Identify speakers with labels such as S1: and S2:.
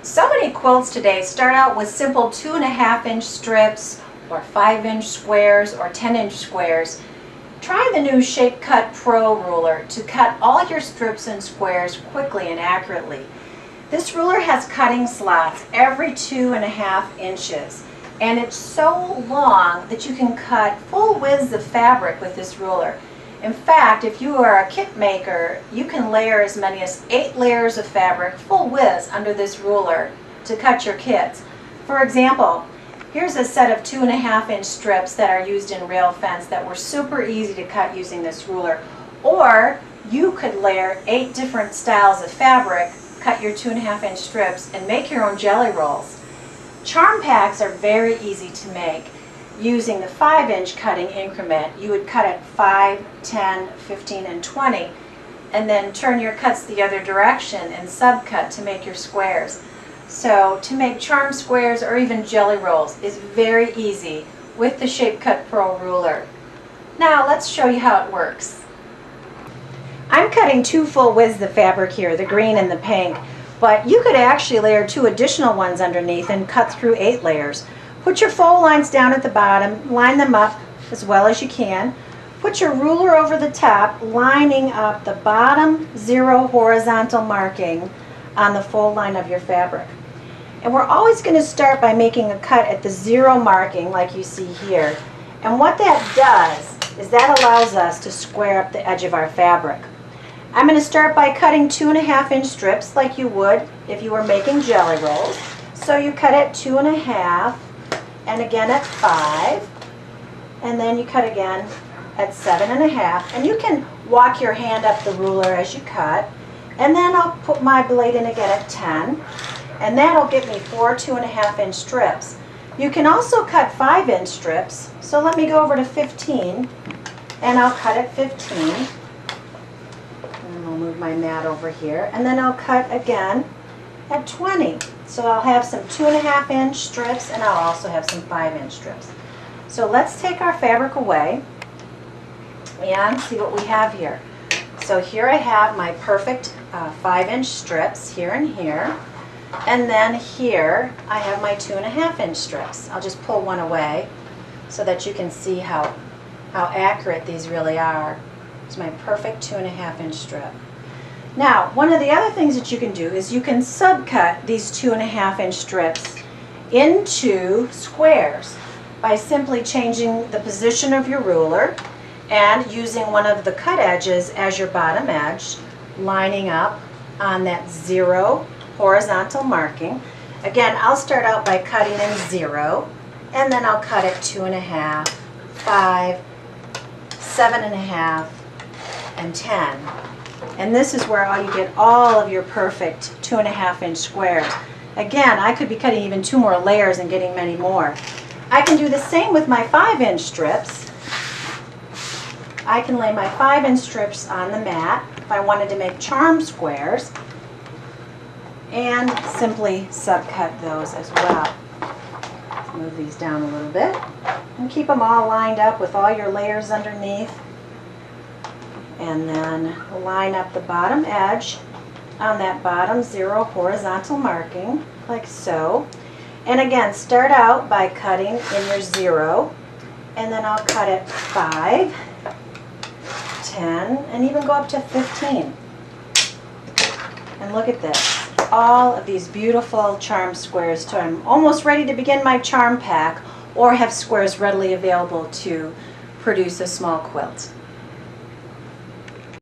S1: So many quilts today start out with simple 2.5-inch strips or 5-inch squares or 10-inch squares. Try the new Shape Cut Pro ruler to cut all your strips and squares quickly and accurately. This ruler has cutting slots every 2.5 inches, and it's so long that you can cut full widths of fabric with this ruler. In fact, if you are a kit maker, you can layer as many as 8 layers of fabric full widths under this ruler to cut your kits. For example, here's a set of 2.5-inch strips that are used in rail fence that were super easy to cut using this ruler. Or you could layer 8 different styles of fabric, cut your 2.5-inch strips, and make your own jelly rolls. Charm packs are very easy to make. Using the 5-inch cutting increment, you would cut at 5, 10, 15, and 20, and then turn your cuts the other direction and subcut to make your squares. So to make charm squares or even jelly rolls is very easy with the Shape Cut Pro ruler. Now let's show you how it works. I'm cutting 2 full widths of fabric here, the green and the pink, but you could actually layer 2 additional ones underneath and cut through 8 layers. Put your fold lines down at the bottom, line them up as well as you can. Put your ruler over the top, lining up the bottom 0 horizontal marking on the fold line of your fabric. And we're always going to start by making a cut at the 0 marking like you see here. And what that does is that allows us to square up the edge of our fabric. I'm going to start by cutting 2.5-inch strips like you would if you were making jelly rolls. So you cut at 2.5, and again at 5, and then you cut again at 7.5, and you can walk your hand up the ruler as you cut, and then I'll put my blade in again at 10, and that'll get me 4 2.5-inch strips. You can also cut 5-inch strips, so let me go over to 15, and I'll cut at 15, and I'll move my mat over here, and then I'll cut again at 20. So I'll have some 2.5-inch strips, and I'll also have some 5-inch strips. So let's take our fabric away and see what we have here. So here I have my perfect 5-inch strips here and here. And then here I have my 2.5-inch strips. I'll just pull one away so that you can see how accurate these really are. It's my perfect 2.5-inch strip. Now, one of the other things that you can do is you can subcut these 2.5-inch strips into squares by simply changing the position of your ruler and using one of the cut edges as your bottom edge, lining up on that 0 horizontal marking. Again, I'll start out by cutting in 0, and then I'll cut at 2.5, 5, 7.5, and 10. And this is where you get all of your perfect 2.5-inch squares. Again, I could be cutting even 2 more layers and getting many more. I can do the same with my 5-inch strips. I can lay my 5-inch strips on the mat if I wanted to make charm squares, and simply subcut those as well. Let's move these down a little bit and keep them all lined up with all your layers underneath. And then line up the bottom edge on that bottom 0 horizontal marking, like so. And again, start out by cutting in your 0, and then I'll cut at 5, 10, and even go up to 15. And look at this, all of these beautiful charm squares. So I'm almost ready to begin my charm pack or have squares readily available to produce a small quilt.